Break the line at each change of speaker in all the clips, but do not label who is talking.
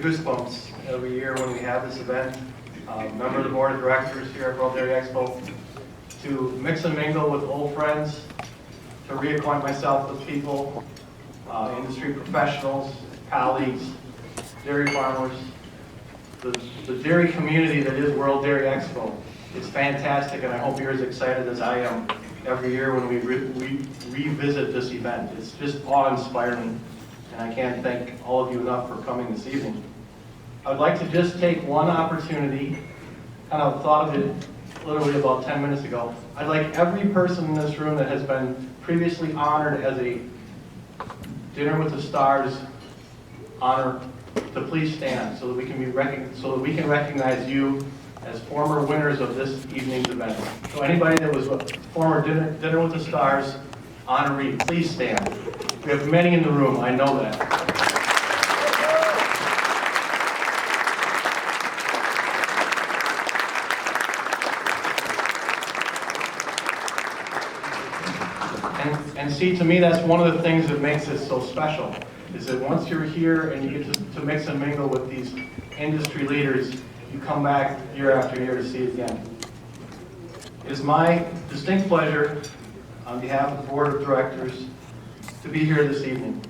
goosebumps every year when we have this event. Member of the board of directors here at World Dairy Expo, to mix and mingle with old friends, to reacquaint myself with people, industry professionals, colleagues, dairy farmers, the dairy community that is World Dairy Expo. It's fantastic, and I hope you're as excited as I am every year when we revisit this event. It's just awe-inspiring, and I can't thank all of you enough for coming this evening. I'd like to just take one opportunity, kind of thought of it literally about 10 minutes ago. I'd like every person in this room that has been previously honored as a Dinner with the Stars honor to please stand so that we can recognize you as former winners of this evening's event. So anybody that was a former Dinner with the Stars honoree, please stand. We have many in the room, I know that. And see, to me, that's one of the things that makes it so special, is that once you're here and you get to mix and mingle with these industry leaders, you come back year after year to see it again. It is my distinct pleasure, on behalf of the board of directors, to be here this evening.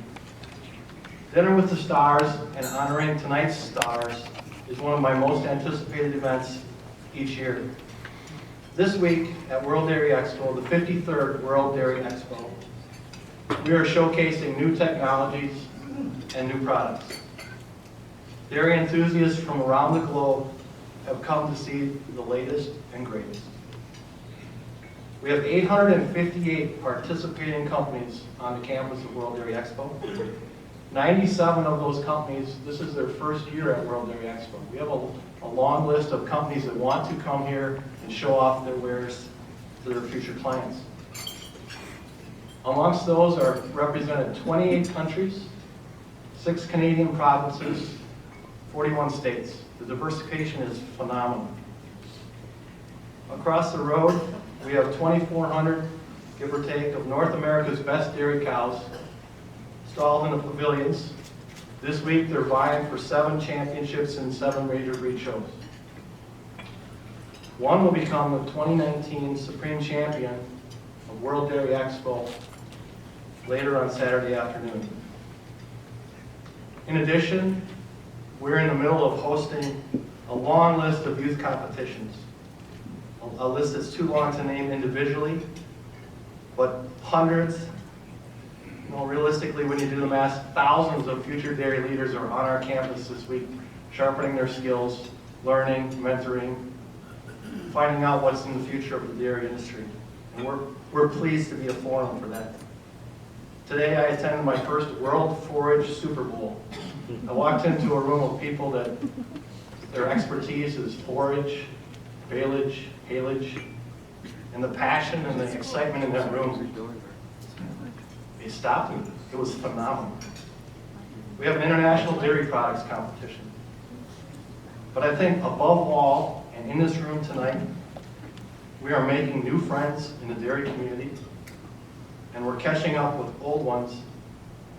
Dinner with the Stars and honoring tonight's stars is one of my most anticipated events each year. This week at World Dairy Expo, the 53rd World Dairy Expo, we are showcasing new technologies and new products. Dairy enthusiasts from around the globe have come to see the latest and greatest. We have 858 participating companies on the campus of World Dairy Expo. 97 of those companies, this is their first year at World Dairy Expo. We have a long list of companies that want to come here and show off their wares to their future clients. Amongst those are represented 28 countries, 6 Canadian provinces, 41 states. The diversification is phenomenal. Across the road, we have 2,400, give or take, of North America's best dairy cows stalled in the pavilions. This week, they're vying for 7 championships in 7 major breed shows. One will become the 2019 Supreme Champion of World Dairy Expo later on Saturday afternoon. In addition, we're in the middle of hosting a long list of youth competitions. A list that's too long to name individually, but hundreds, realistically, when you do the math, thousands of future dairy leaders are on our campus this week, sharpening their skills, learning, mentoring, finding out what's in the future of the dairy industry. And we're pleased to be a forum for that. Today I attended my first World Forage Super Bowl. I walked into a room of people that their expertise is forage, baleage, haylage, and the passion and the excitement in that room. It stopped me. It was phenomenal. We have an international dairy products competition. But I think above all, and in this room tonight, we are making new friends in the dairy community, and we're catching up with old ones.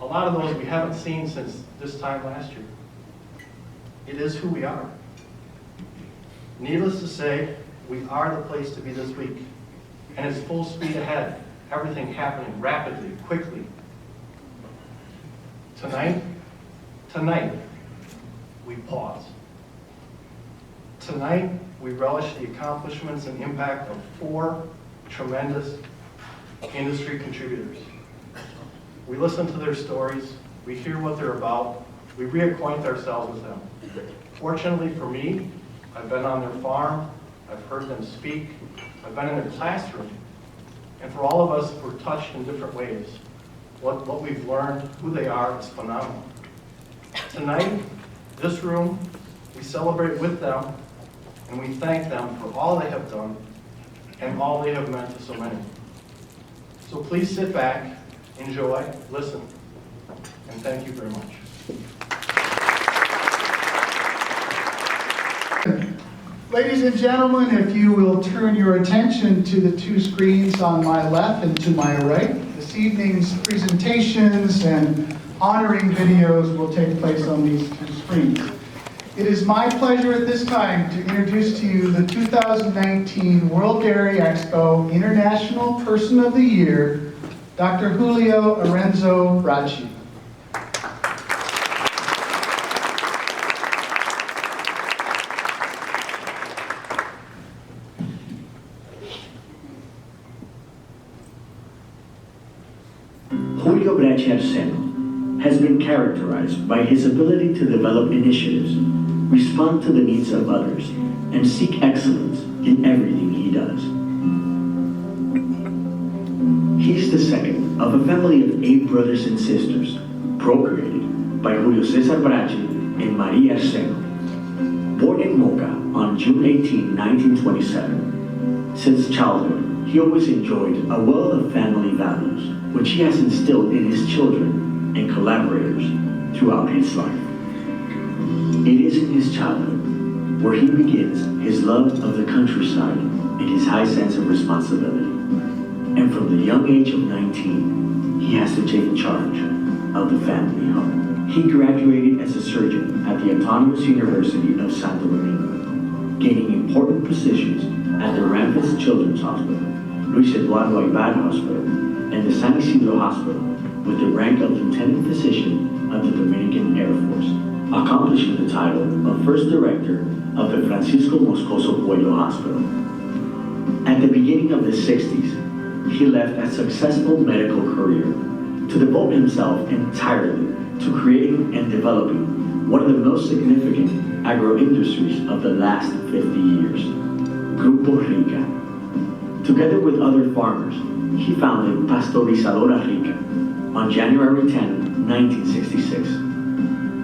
A lot of those we haven't seen since this time last year. It is who we are. Needless to say, we are the place to be this week, and it's full speed ahead. Everything happening rapidly, quickly. Tonight, we pause. Tonight, we relish the accomplishments and impact of 4 tremendous industry contributors. We listen to their stories, we hear what they're about, we reacquaint ourselves with them. Fortunately for me, I've been on their farm, I've heard them speak, I've been in their classroom, and for all of us, we're touched in different ways. What we've learned, who they are, is phenomenal. Tonight, this room, we celebrate with them, and we thank them for all they have done and all they have meant to so many. So please sit back, enjoy, listen, and thank you very much.
Ladies and gentlemen, if you will turn your attention to the 2 screens on my left and to my right, this evening's presentations and honoring videos will take place on these 2 screens. It is my pleasure at this time to introduce to you the 2019 World Dairy Expo International Person of the Year, Dr. Julio Arenzo Bracci.
Julio Bracci Arseno has been characterized by his ability to develop initiatives, respond to the needs of others, and seek excellence in everything he does. He is the second of a family of 8 brothers and sisters, procreated by Julio Cesar Bracci and Maria Arseno. Born in Moca on June 18, 1927, since childhood, he always enjoyed a wealth of family values, which he has instilled in his children and collaborators throughout his life. It is in his childhood where he begins his love of the countryside and his high sense of responsibility. And from the young age of 19, he has to take charge of the family home. He graduated as a surgeon at the Autonomous University of Santo Domingo, gaining important positions at the Rampas Children's Hospital, Luis Eduardo Aybar Hospital, and the San Isidro Hospital, with the rank of Lieutenant Physician of the Dominican Air Force, accomplishing the title of First Director of the Francisco Moscoso Puello Hospital. At the beginning of the 60s, he left a successful medical career to devote himself entirely to creating and developing one of the most significant agro-industries of the last 50 years, Grupo Rica. Together with other farmers, he founded Pastorizadora Rica on January 10, 1966,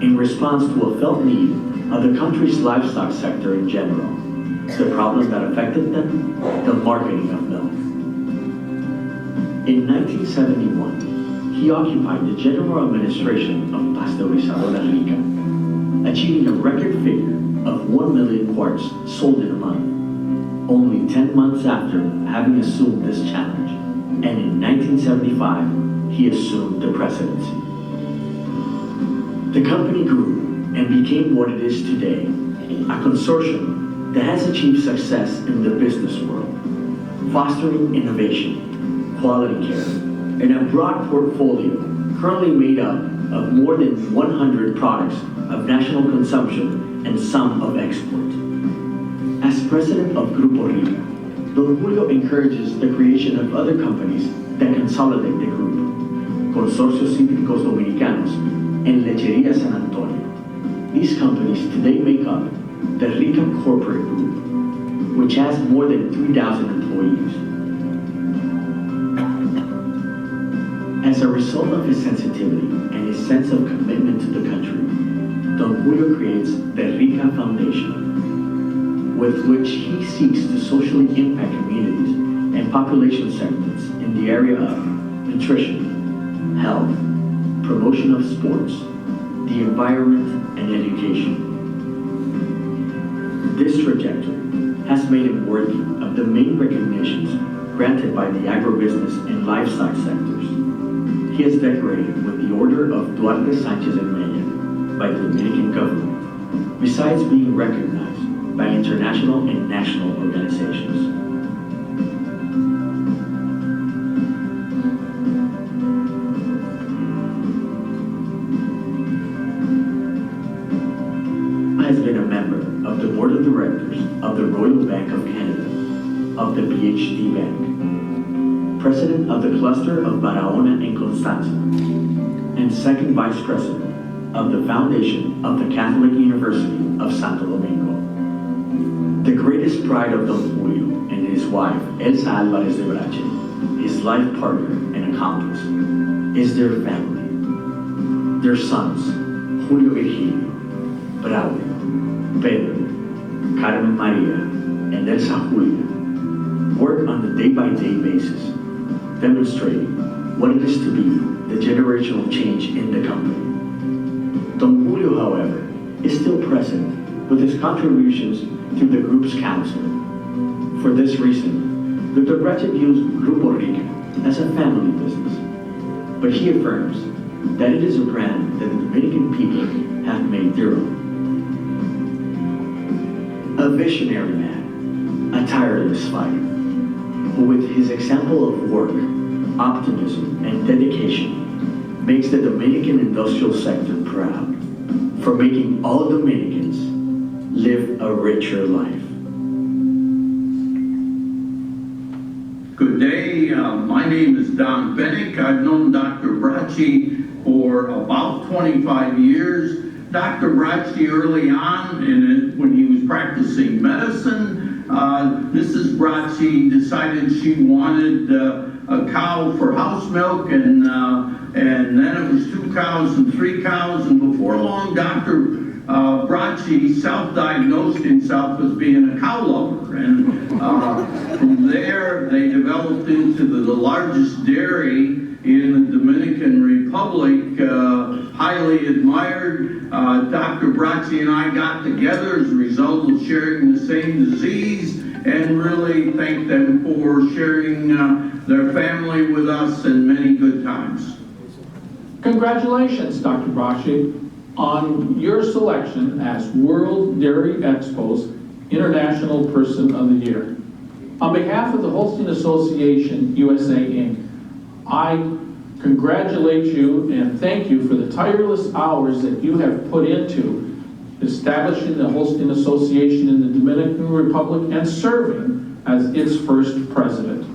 in response to a felt need of the country's livestock sector in general, the problem that affected them, the marketing of milk. In 1971, he occupied the general administration of Pasteurizadora Rica, achieving a record figure of 1 million quarts sold in a month, only 10 months after having assumed this challenge, and in 1975, he assumed the presidency. The company grew and became what it is today, a consortium that has achieved success in the business world, fostering innovation, quality care, and a broad portfolio currently made up of more than 100 products of national consumption and some of export. As president of Grupo Rica, Don Julio encourages the creation of other companies that consolidate the group, Consorcios Cítricos Dominicanos and Lechería San Antonio. These companies today make up the Rica Corporate Group, which has more than 3,000 employees. As a result of his sensitivity and his sense of commitment to the country, Don Julio creates the Rica Foundation, with which he seeks to socially impact communities and population segments in the area of nutrition, health, promotion of sports, the environment, and education. This trajectory has made him worthy of the main recognitions granted by the agribusiness and livestock sectors. He is decorated with the Order of Duarte Sanchez and Mella by the Dominican government, besides being recognized by international and national organizations. Has been a member of the board of directors of the Royal Bank of Canada, of the PhD Bank, president of the cluster of Barahona and Constanza, and second vice president of the foundation of the Catholic University of Santo Domingo. The greatest pride of Don Julio and his wife, Elsa Alvarez de Brache, his life partner and accomplice, is their family. Their sons, Julio Virgilio, Braulio, Pedro, Carmen Maria, and Elsa Julia, work on a day-by-day basis, demonstrating what it is to be the generational change in the company. Don Julio, however, is still present with his contributions to the group's council. For this reason, Dr. Bracci views Grupo Rica as a family business, but he affirms that it is a brand that the Dominican people have made their own. visionary man, a tireless fighter, who with his example of work, optimism, and dedication makes the Dominican industrial sector proud for making all Dominicans live a richer life.
Good day, my name is Don Bennick. I've known Dr. Bracci for about 25 years. Dr. Bracci early on, when he was practicing medicine, Mrs. Bracci decided she wanted a cow for house milk, and then it was 2 cows and 3 cows, and before long, Dr. Bracci self-diagnosed himself as being a cow lover, and from there they developed into the largest dairy in the Dominican Republic, highly admired. Dr. Bracci and I got together as a result of sharing the same disease, and really thank them for sharing their family with us and many good times.
Congratulations, Dr. Bracci, on your selection as World Dairy Expo's International Person of the Year. On behalf of the Holstein Association USA Inc., I congratulate you and thank you for the tireless hours that you have put into establishing the Holstein Association in the Dominican Republic and serving as its first president.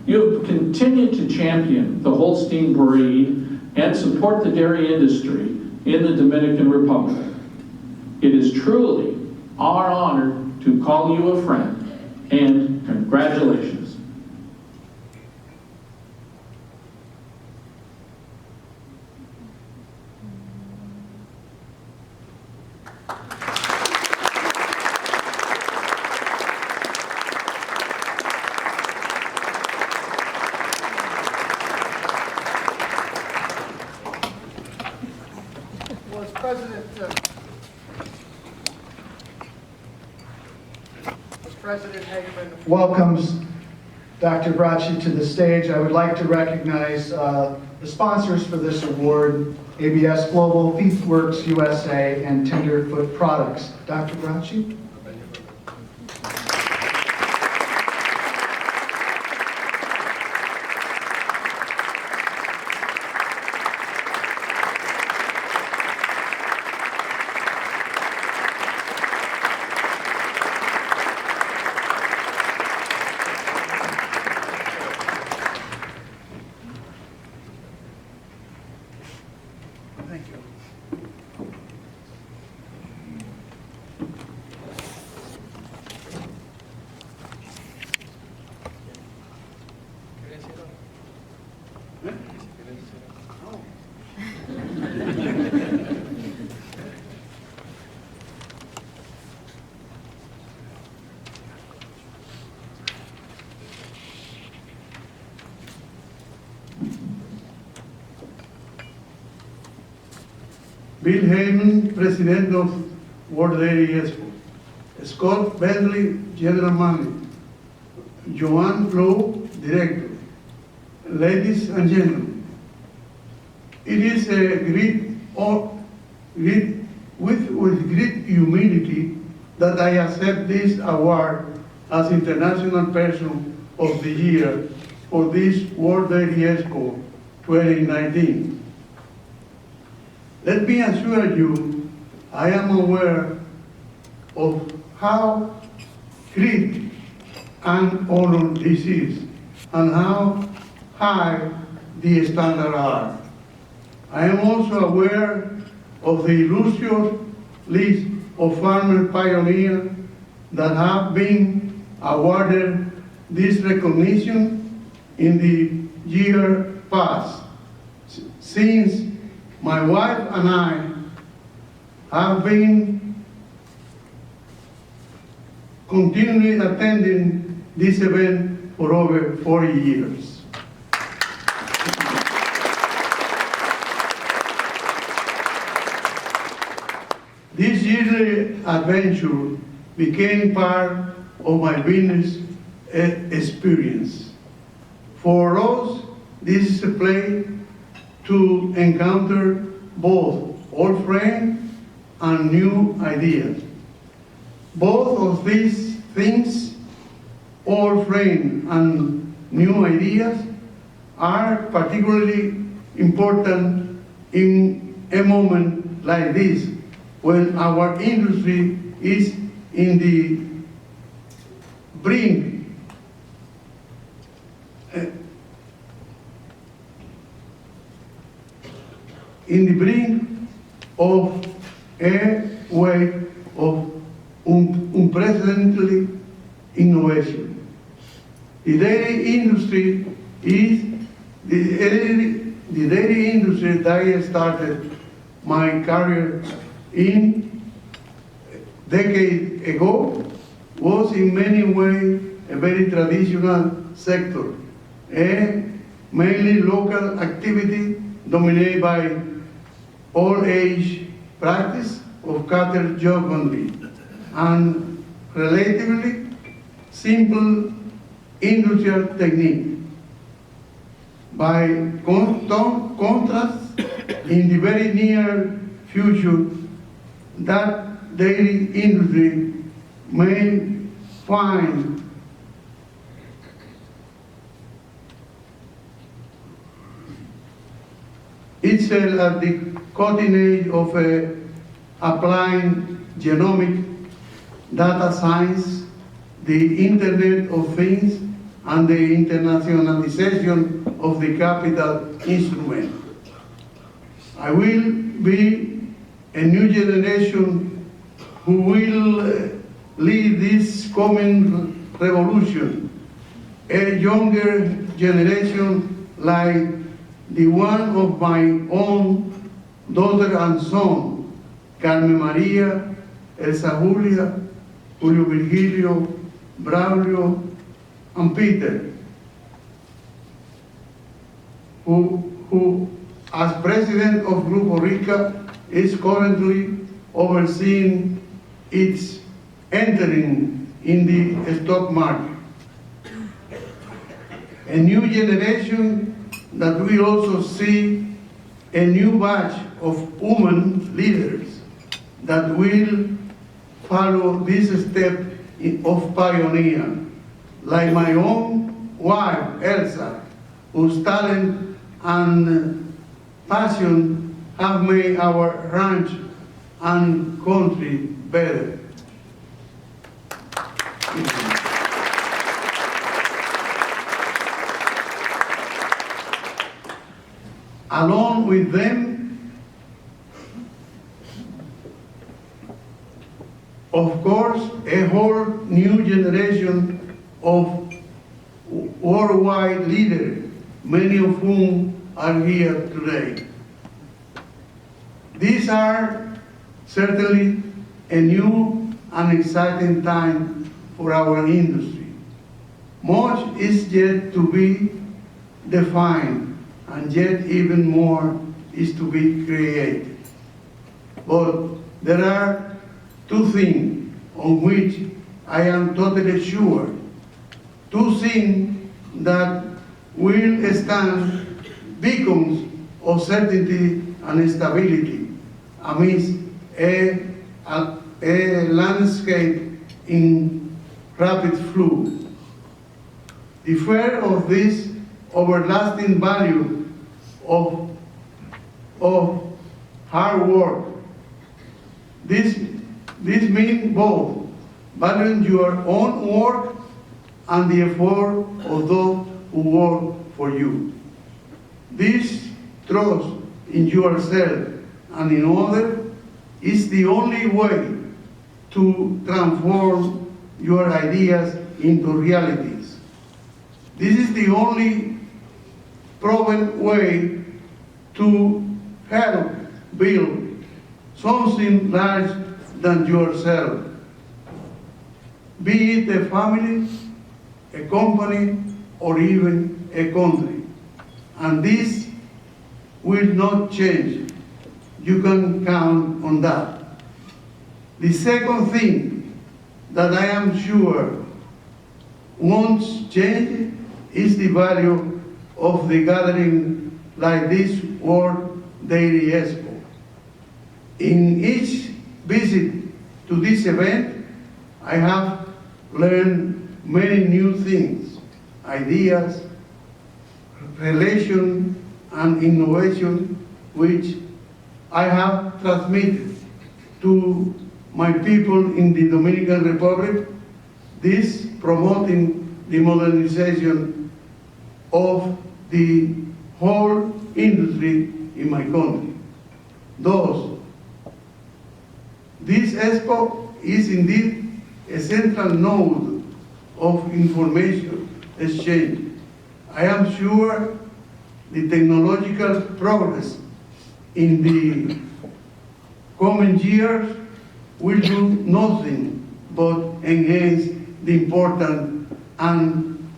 You have continued to champion the Holstein breed and support the dairy industry in the Dominican Republic. It is truly our honor to call you a friend, and congratulations.
Well, as President Hageman welcomes Dr. Bracci to the stage, I would like to recognize the sponsors for this award, ABS Global, Feedworks USA, and Tenderfoot Products. Dr. Bracci? Thank you.
Bill Heyman, President of World Dairy Expo. Scott Bentley, General Manager. Joanne Flo, Director. Ladies and gentlemen, it is a with great humility that I accept this award as International Person of the Year for this World Dairy Expo 2019. Let me assure you, I am aware of how great and honor this is, and how high the standards are. I am also aware of the illustrious list of farmer pioneers that have been awarded this recognition in the year past. Since my wife and I have been continually attending this event for over 40 years. This yearly adventure became part of my business experience. For us, this is a place to encounter both old friends and new ideas. Both of these things, old frame and new ideas, are particularly important in a moment like this, when our industry is in the brink of a wave of unprecedented innovation. The dairy industry that I started my career in decade ago was in many ways a very traditional sector, a mainly local activity dominated by old age practice of cattle husbandry and relatively simple industrial technique. By contrast, in the very near future, that dairy industry may find itself at the cutting edge of applying genomic data science, the Internet of Things, and the internationalization of the capital instrument. I will be a new generation who will lead this coming revolution, a younger generation like the one of my own daughter and son, Carmen Maria, Elsa Julia, Julio Virgilio, Braulio, and Peter, who as president of Grupo Rica is currently overseeing its entering in the stock market. A new generation that will also see a new batch of women leaders that will follow this step of pioneer, like my own wife, Elsa, whose talent and passion have made our ranch and country better. Along with them, of course, a whole new generation of worldwide leaders, many of whom are here today. These are certainly a new and exciting time for our industry. Much is yet to be defined, and yet even more is to be created. But there are two things on which I am totally sure, two things that will stand beacons of certainty and stability amidst a landscape in rapid flow. The fear of this everlasting value of hard work. This means both valuing your own work and the effort of those who work for you. This trust in yourself and in others is the only way to transform your ideas into realities. This is the only proven way to help build something larger than yourself, be it a family, a company, or even a country. And this will not change. You can count on that. The second thing that I am sure won't change is the value of the gathering like this World Dairy Expo. In each visit to this event, I have learned many new things, ideas, relation, and innovation, which I have transmitted to my people in the Dominican Republic, this promoting the modernization of the whole industry in my country. Thus, this Expo is indeed a central node of information exchange. I am sure the technological progress in the coming years will do nothing but enhance the importance and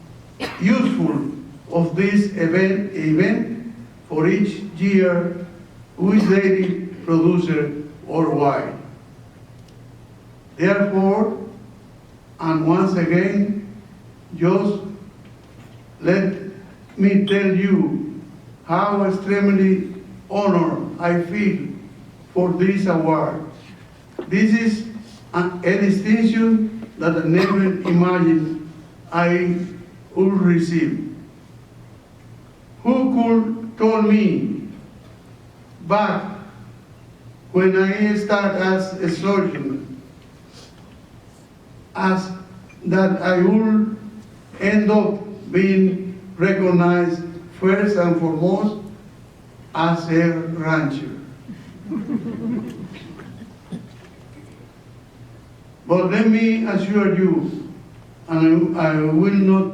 useful of this event for each year who is dairy producer worldwide. Therefore, and once again, just let me tell you how extremely honored I feel for this award. This is a distinction that I never imagined I would receive. Who could tell me back when I started as a surgeon as that I would end up being recognized first and foremost as a rancher. But let me assure you, and I will not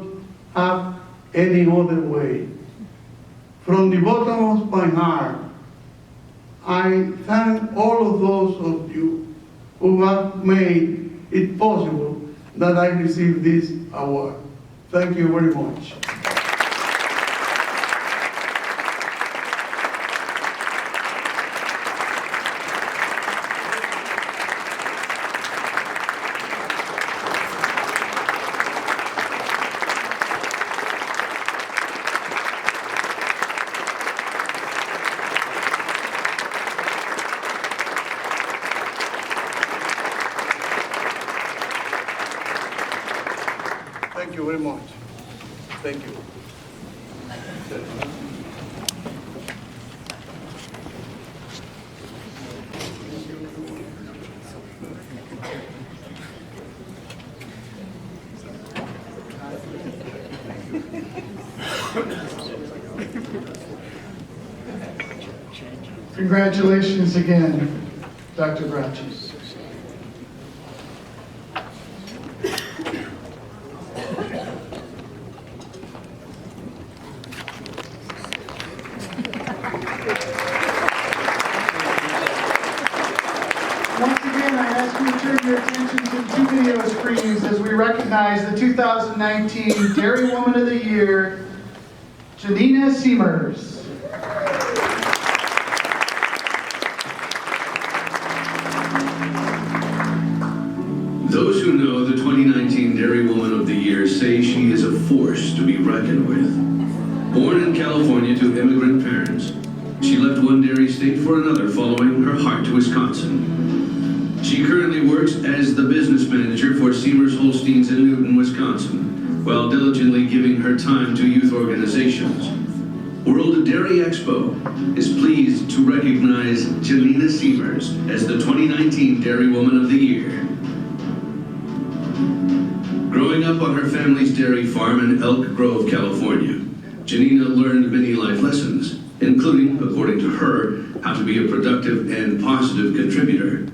have any other way. From the bottom of my heart, I thank all of those of you who have made it possible that I receive this award. Thank you very much. Thank you very much. Thank you.
Congratulations again, Dr. Bracci. Once again, I ask you to turn your attention to two video screens as we recognize the 2019 Dairy Woman of the Year, Janina Siemers.
Those who know the 2019 Dairy Woman of the Year say she is a force to be reckoned with. Born in California to immigrant parents, she left one dairy state for another, following her heart to Wisconsin. She currently works as the business manager for Siemers Holsteins in Newton, Wisconsin, while diligently giving her time to youth organizations. World Dairy Expo is pleased to recognize Janina Siemers as the 2019 Dairy Woman of the Year. Growing up on her family's dairy farm in Elk Grove, California, Janina learned many life lessons, including, according to her, how to be a productive and positive contributor.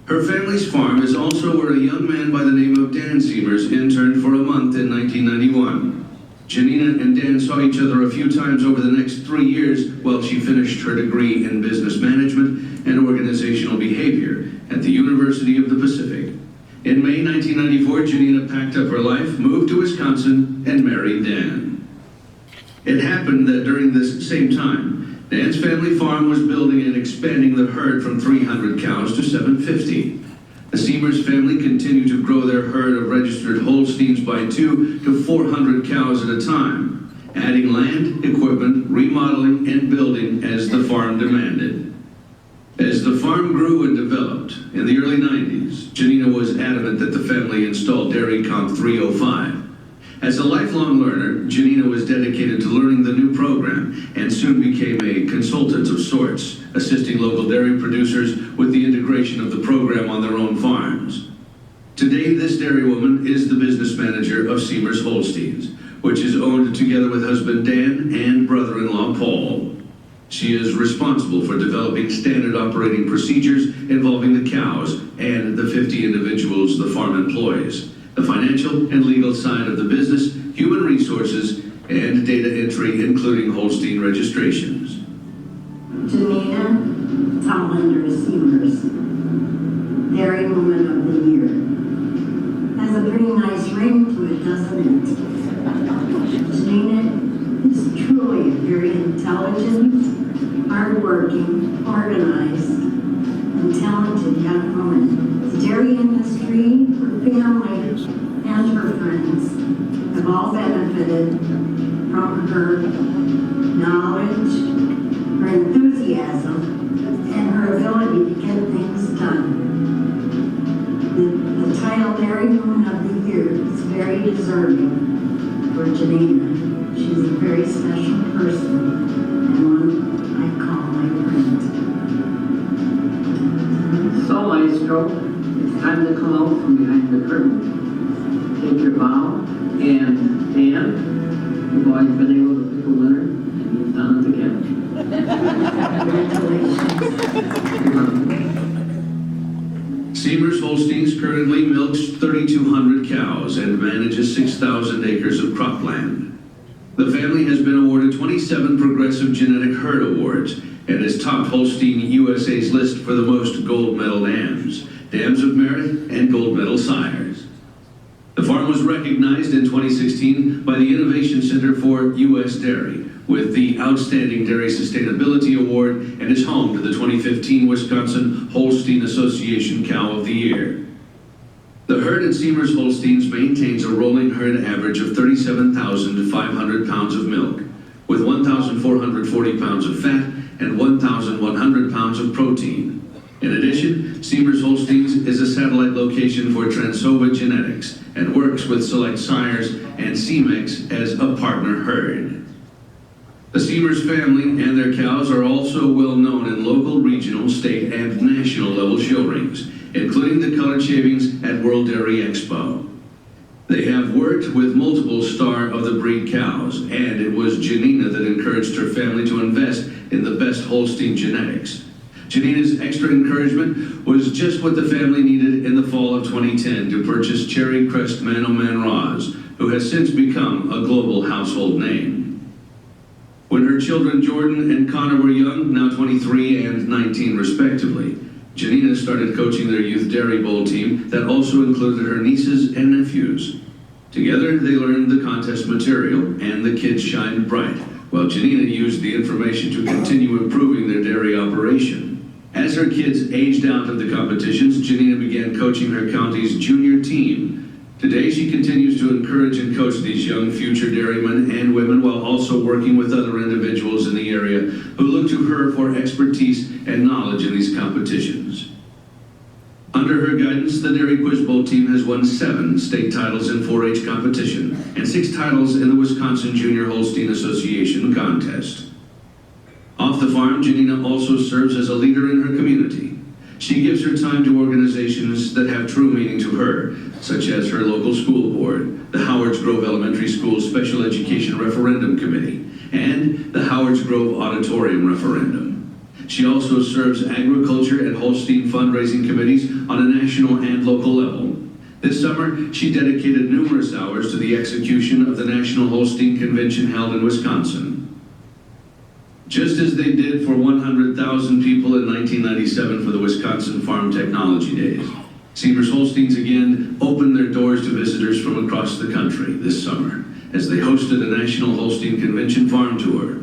Her family's farm is also where a young man by the name of Dan Siemers interned for a month in 1991. Janina and Dan saw each other a few times over the next 3 years while she finished her degree in business management and organizational behavior at the University of the Pacific. In May 1994, Janina packed up her life, moved to Wisconsin, and married Dan. It happened that during this same time, Dan's family farm was building and expanding the herd from 300 cows to 750. The Siemers family continued to grow their herd of registered Holsteins by 2 to 400 cows at a time, adding land, equipment, remodeling, and building as the farm demanded. As the farm grew and developed, in the early 90s, Janina was adamant evident that the family installed Dairy Comp 305. As a lifelong learner, Janina was dedicated to learning the new program and soon became a consultant of sorts, assisting local dairy producers with the integration of the program on their own farms. Today, this dairy woman is the business manager of Seamers Holsteins, which is owned together with husband Dan and brother-in-law Paul. She is responsible for developing standard operating procedures involving the cows and the 50 individuals the farm employs, the financial and legal side of the business, human resources, and data entry, including Holstein registrations.
Janina Tollander Seamers, Dairy Woman of the Year. Has a pretty nice ring to it, doesn't it? Janina is truly a very intelligent, hardworking, organized, and talented young woman. The dairy industry, her family, and her friends have all benefited from her knowledge, her enthusiasm, and her ability to get things done. The title Dairy Woman of the Year is very deserving for Janina. She's a very special person and one I call my friend.
So, Maestro, it's time to come out from behind the curtain. Take your bow, and Dan, you've always been able to pick a winner, and you've done it again.
Seamers Holsteins currently milks 3,200 cows and manages 6,000 acres of cropland. The family has been awarded 27 Progressive Genetic Herd Awards and has topped Holstein USA's list for the most gold medal dams, dams of merit, and gold medal sires. The farm was recognized in 2016 by the Innovation Center for U.S. Dairy with the Outstanding Dairy Sustainability Award and is home to the 2015 Wisconsin Holstein Association Cow of the Year. The herd at Seamers Holsteins maintains a rolling herd average of 37,500 pounds of milk, with 1,440 pounds of fat and 1,100 pounds of protein. In addition, Seamers Holsteins is a satellite location for Transova Genetics and works with Select Sires and CMEX as a partner herd. The Seamers family and their cows are also well known in local, regional, state, and national level show rings, including the colored shavings at World Dairy Expo. They have worked with multiple Star of the Breed cows, and it was Janina that encouraged her family to invest in the best Holstein genetics. Janina's extra encouragement was just what the family needed in the fall of 2010 to purchase Cherry Crest Man-O-Man Roz, who has since become a global household name. When her children Jordan and Connor were young, now 23 and 19 respectively, Janina started coaching their youth dairy bowl team that also included her nieces and nephews. Together, they learned the contest material, and the kids shined bright, while Janina used the information to continue improving their dairy operation. As her kids aged out of the competitions, Janina began coaching her county's junior team. Today, she continues to encourage and coach these young future dairymen and women while also working with other individuals in the area who look to her for expertise and knowledge in these competitions. Under her guidance, the Dairy Quiz Bowl team has won 7 state titles in 4-H competition and 6 titles in the Wisconsin Junior Holstein Association contest. Off the farm, Janina also serves as a leader in her community. She gives her time to organizations that have true meaning to her, such as her local school board, the Howards Grove Elementary School Special Education Referendum Committee, and the Howards Grove Auditorium Referendum. She also serves agriculture and Holstein fundraising committees on a national and local level. This summer, she dedicated numerous hours to the execution of the National Holstein Convention held in Wisconsin. Just as they did for 100,000 people in 1997 for the Wisconsin Farm Technology Days, Seamers Holsteins again opened their doors to visitors from across the country this summer as they hosted a National Holstein Convention farm tour.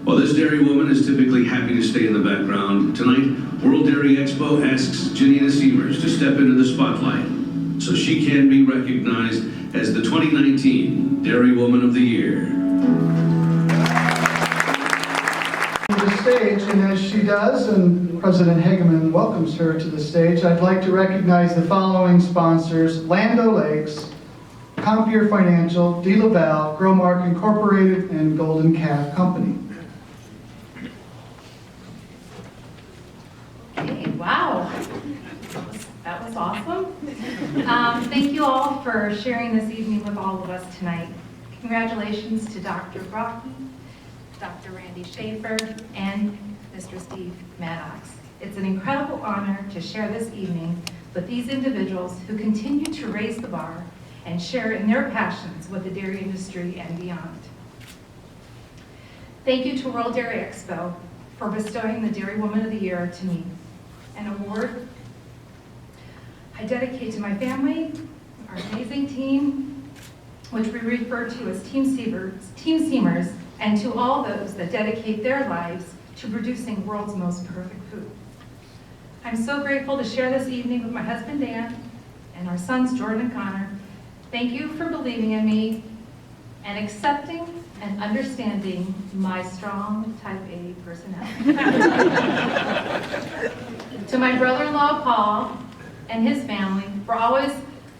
While this dairy woman is typically happy to stay in the background, tonight, World Dairy Expo asks Janina Seamers to step into the spotlight so she can be recognized as the 2019 Dairy Woman of the Year.
To the stage, stage, and as she does, and President Hageman welcomes her to the stage, I'd like to recognize the following sponsors: Land O'Lakes, Compeer Financial, De La Valle, Growmark Incorporated, and Golden Calf Company.
Okay, wow. That was awesome. Thank you all for sharing this evening with all of us tonight. Congratulations to Dr. Brocky, Dr. Randy Schaefer, and Mr. Steve Maddox. It's an incredible honor to share this evening with these individuals who continue to raise the bar and share in their passions with the dairy industry and beyond. Thank you to World Dairy Expo for bestowing the Dairy Woman of the Year to me, an award I dedicate to my family, our amazing team, which we refer to as Team Seamers, and to all those that dedicate their lives to producing world's most perfect food. I'm so grateful to share this evening with my husband Dan and our sons Jordan and Connor. Thank you for believing in me and accepting and understanding my strong type A personality. To my brother-in-law Paul and his family for always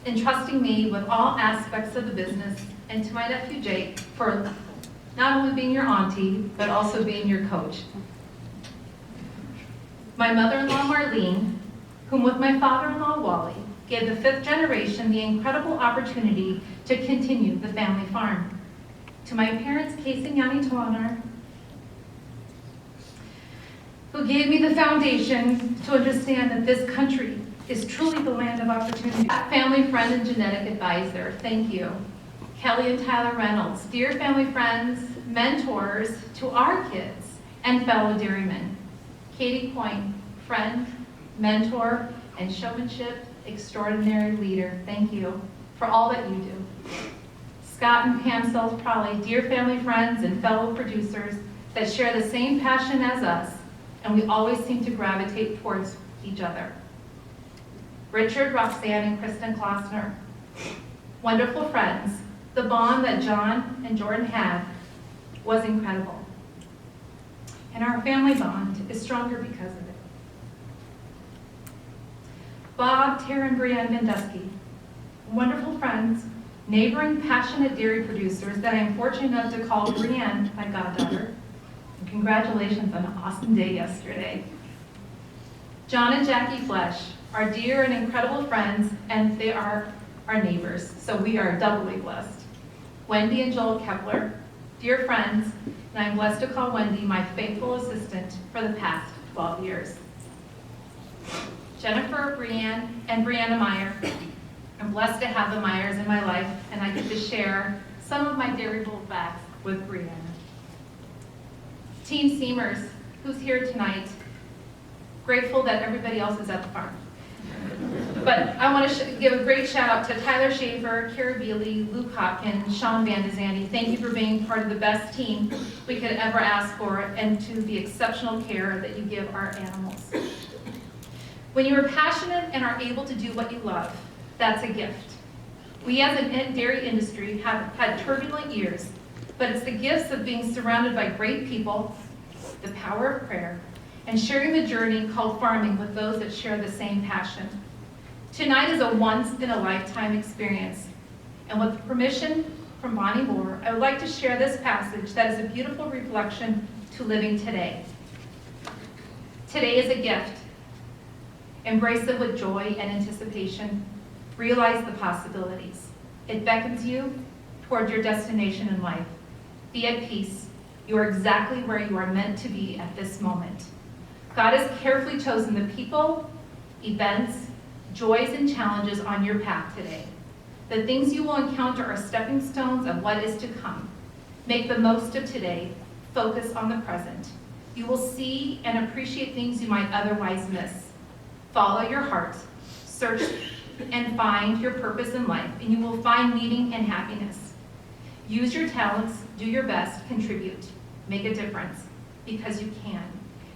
entrusting me with all aspects of the business, and to my nephew Jake for not only being your auntie, but also being your coach. My mother-in-law Marlene, whom with my father-in-law Wally, gave the 5th generation the incredible opportunity to continue the family farm. To my parents, Casey and Yanni Toanar, who gave me the foundation to understand that this country is truly the land of opportunity. Family friend and genetic advisor, thank you. Kelly and Tyler Reynolds, dear family friends, mentors to our kids and fellow dairymen. Katie Coyne, friend, mentor, and showmanship extraordinary leader, thank you for all that you do. Scott and Pam Self-Prolly, dear family friends and fellow producers that share the same passion as us, and we always seem to gravitate towards each other. Richard, Roxanne, and Kristen Klossner, wonderful friends. The bond that John and Jordan had was incredible. And our family bond is stronger because of it. Bob, Tara, and Brianne Vendusky, wonderful friends, neighboring, passionate dairy producers that I am fortunate enough to call Brianne my goddaughter. And congratulations on an awesome day yesterday. John and Jackie Flesh, our dear and incredible friends, and they are our neighbors, so we are doubly blessed. Wendy and Joel Kepler, dear friends, and I'm blessed to call Wendy my faithful assistant for the past 12 years. Jennifer, Brianne, and Brianna Meyer. I'm blessed to have the Meyers in my life, and I get to share some of my dairy bold facts with Brianna. Team Seamers, who's here tonight, grateful that everybody else is at the farm. But I want to give a great shout out to Tyler Schaefer, Kara Bealey, Luke Hopkins, Sean Van Zandy. Thank you for being part of the best team we could ever ask for, and to the exceptional care that you give our animals. When you are passionate and are able to do what you love, that's a gift. We as a dairy industry have had turbulent years, but it's the gifts of being surrounded by great people, the power of prayer, and sharing the journey called farming with those that share the same passion. Tonight is a once-in-a-lifetime experience, and with permission from Bonnie Moore, I would like to share this passage that is a beautiful reflection to living today. Today is a gift. Embrace it with joy and anticipation. Realize the possibilities. It beckons you toward your destination in life. Be at peace. You are exactly where you are meant to be at this moment. God has carefully chosen the people, events, joys, and challenges on your path today. The things you will encounter are stepping stones of what is to come. Make the most of today. Focus on the present. You will see and appreciate things you might otherwise miss. Follow your heart. Search and find your purpose in life, and you will find meaning and happiness. Use your talents, do your best, contribute, make a difference, because you can.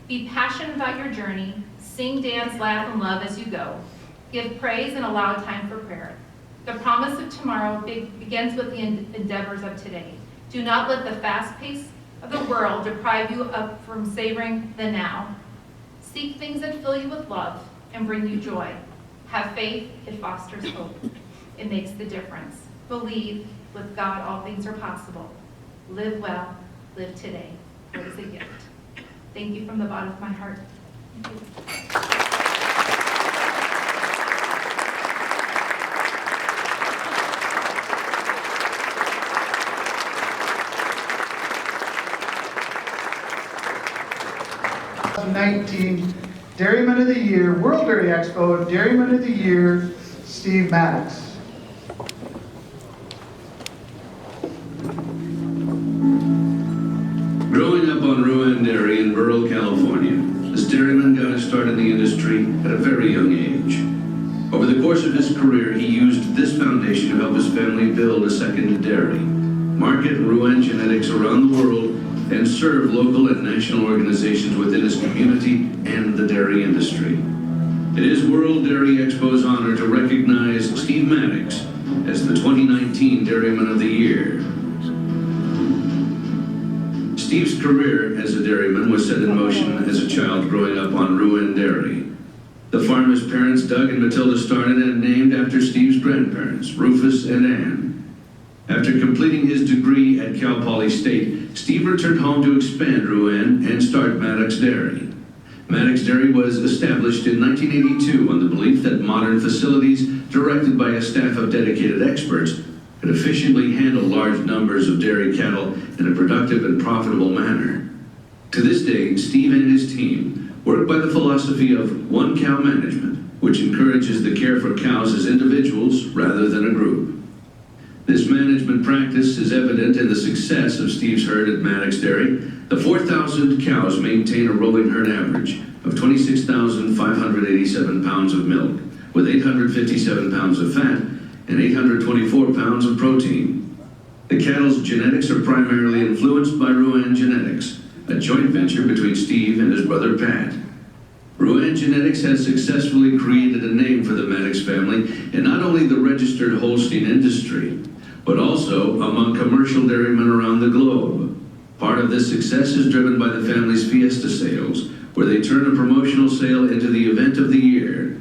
Be passionate about your journey, sing, dance, laugh, and love as you go. Give praise and allow time for prayer. The promise of tomorrow begins with the endeavors of today. Do not let the fast pace of the world deprive you of from savoring the now. Seek things that fill you with love and bring you joy. Have faith, it fosters hope. It makes the difference. Believe, with God all things are possible. Live well, live today. It is a gift. Thank you from the bottom of my heart. Thank you.
2019 Dairyman of the Year, World Dairy Expo, Dairyman of the Year, Steve Maddox.
Growing up on Rouen Dairy in rural California, this dairyman got his start in the industry at a very young age. Over the course of his career, he used this foundation to help his family build a second dairy, market Rouen genetics around the world, and serve local and national organizations within his community and the dairy industry. It is World Dairy Expo's honor to recognize Steve Maddox as the 2019 Dairyman of the Year. Steve's career as a dairyman was set in motion as a child growing up on Rouen Dairy. The farm his parents, Doug and Matilda, started and named after Steve's grandparents, Rufus and Ann. After completing his degree at Cal Poly State, Steve returned home to expand Rouen and start Maddox Dairy. Maddox Dairy was established in 1982 on the belief that modern facilities, directed by a staff of dedicated experts, could efficiently handle large numbers of dairy cattle in a productive and profitable manner. To this day, Steve and his team work by the philosophy of one cow management, which encourages the care for cows as individuals rather than a group. This management practice is evident in the success of Steve's herd at Maddox Dairy. The 4,000 cows maintain a rolling herd average of 26,587 pounds of milk, with 857 pounds of fat and 824 pounds of protein. The cattle's genetics are primarily influenced by Rouen Genetics, a joint venture between Steve and his brother Pat. Rouen Genetics has successfully created a name for the Maddox family in not only the registered Holstein industry, but also among commercial dairymen around the globe. Part of this success is driven by the family's Fiesta sales, where they turn a promotional sale into the event of the year.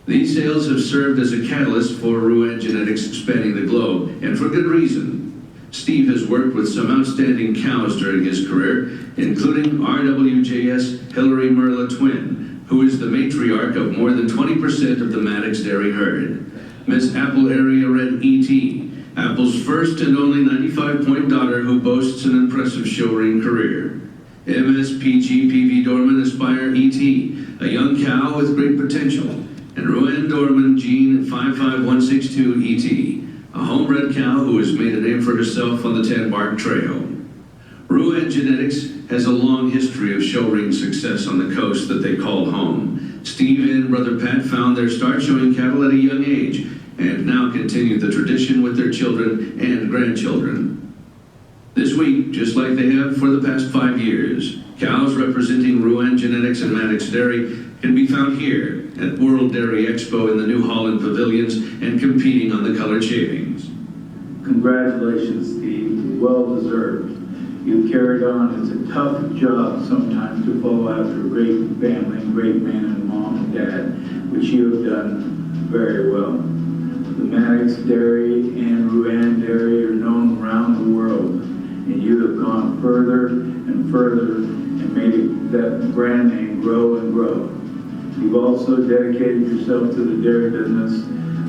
These sales have served as a catalyst for Rouen Genetics expanding the globe, and for good reason. Steve has worked with some outstanding cows during his career, including RWJS Hillary Merla Twin, who is the matriarch of more than 20% of the Maddox Dairy herd. Miss Apple Area Red E.T., Apple's first and only 95-point daughter who boasts an impressive show ring career. MSPG PV Dorman Aspire E.T., a young cow with great potential. And Rouen Dorman Jean 55162 E.T., a homebred cow who has made a name for herself on the Tan Bark Trail. Rouen Genetics has a long history of show ring success on the coast that they call home. Steve and brother Pat found their start showing cattle at a young age, and now continue the tradition with their children and grandchildren. This week, just like they have for the past 5 years, cows representing Rouen Genetics and Maddox Dairy can be found here at World Dairy Expo in the New Holland Pavilions and competing on the colored shavings.
Congratulations, Steve. Well deserved. You carried on. It's a tough job sometimes to follow after a great family, great man and mom and dad, which you have done very well. The Maddox Dairy and Rouen Dairy are known around the world, and you have gone further and further and made that brand name grow and grow. You've also dedicated yourself to the dairy business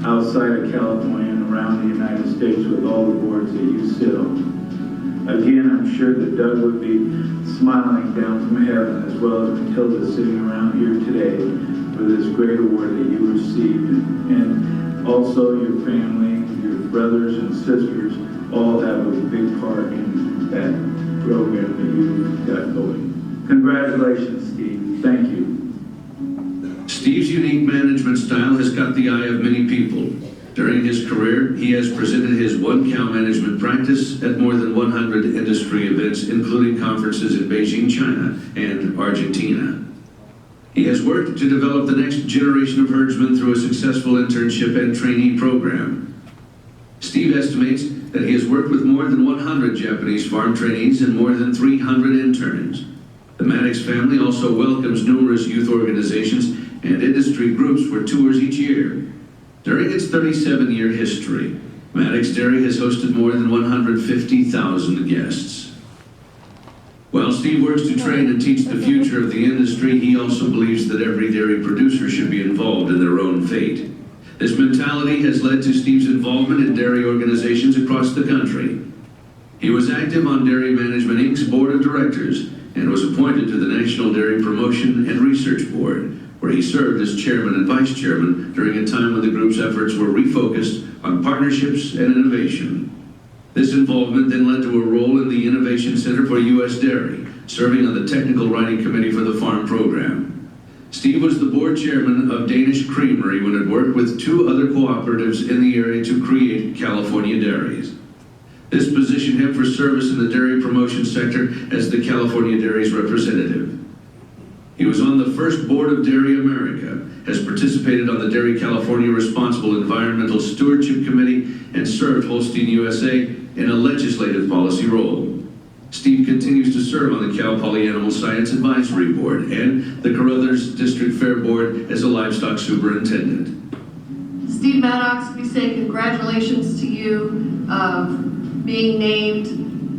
outside of California and around the United States with all the boards that you sit on. Again, I'm sure that Doug would be smiling down from heaven, as well as Matilda sitting around here today for this great award that you received. And also your family, your brothers and sisters, all have a big part in that program that you've got going. Congratulations, Steve. Thank you.
Steve's unique management style has caught the eye of many people. During his career, he has presented his one cow management practice at more than 100 industry events, including conferences in Beijing, China, and Argentina. He has worked to develop the next generation of herdsmen through a successful internship and trainee program. Steve estimates that he has worked with more than 100 Japanese farm trainees and more than 300 interns. The Maddox family also welcomes numerous youth organizations and industry groups for tours each year. During its 37-year history, Maddox Dairy has hosted more than 150,000 guests. While Steve works to train and teach the future of the industry, he also believes that every dairy producer should be involved in their own fate. This mentality has led to Steve's involvement in dairy organizations across the country. He was active on Dairy Management Inc.'s board of directors and was appointed to the National Dairy Promotion and Research Board, where he served as chairman and vice chairman during a time when the group's efforts were refocused on partnerships and innovation. This involvement then led to a role in the Innovation Center for U.S. Dairy, serving on the technical writing committee for the farm program. Steve was the board chairman of Danish Creamery when it worked with 2 other cooperatives in the area to create California Dairies. This positioned him for service in the dairy promotion sector as the California Dairies representative. He was on the first board of Dairy America, has participated on the Dairy California Responsible Environmental Stewardship Committee, and served Holstein USA in a legislative policy role. Steve continues to serve on the Cal Poly Animal Science Advisory Board and the Carruthers District Fair Board as a livestock superintendent.
Steve Maddox, we say congratulations to you of being named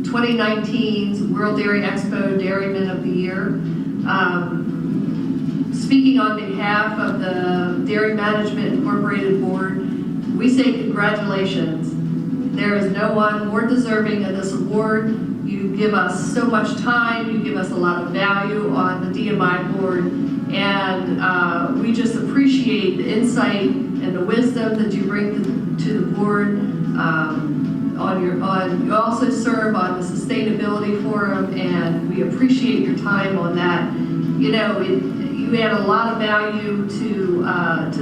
2019's World Dairy Expo Dairyman of the Year. Speaking on behalf of the Dairy Management Incorporated Board, we say congratulations. There is no one more deserving of this award. You give us so much time, you give us a lot of value on the DMI board, and we just appreciate the insight and the wisdom that you bring to the board. You also serve on the Sustainability Forum, and we appreciate your time on that. You know, you add a lot of value to